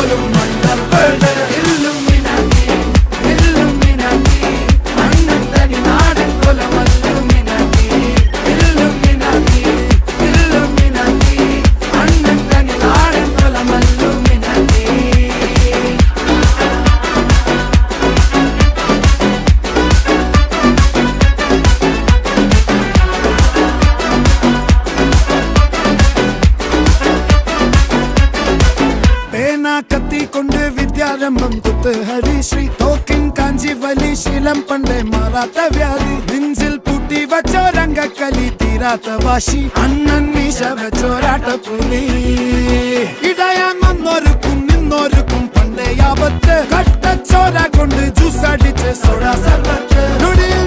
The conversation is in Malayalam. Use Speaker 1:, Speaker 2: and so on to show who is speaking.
Speaker 1: പോലും മണ്ടപ്പേട് ഇല്ലുമിനാറ്റി ഇല്ലുമിനാറ്റി അണ്ണൻ തനി നാടൻ കൊലമല്ലുമിനാറ്റി ഇല്ലുമിനാറ്റി ഇല്ലുമിനാറ്റി അണ്ണൻ തനി നാടൻ കൊലമല്ലുമിനാറ്റി. കത്തി കൊണ്ട് വിദ്യാരംഭം കുത്ത് ഹരിശ്രീ തോക്കിൻ കാഞ്ചി വലി ശീലം പണ്ടേ മാറാത്ത വ്യാധി നെഞ്ചിൽ പൂട്ടി വച്ചോരംഗക്കലി തീരാത്ത വാശി അണ്ണൻ മീശ വെച്ചോരാട്ട പുലി ഇടയാൻ വന്നോർക്കും നിന്നോർക്കും പണ്ടേ ആപത്ത് കട്ടച്ചോര കൊണ്ട് ജ്യൂസ് അടിച്ച് സോഡ സർബത്ത്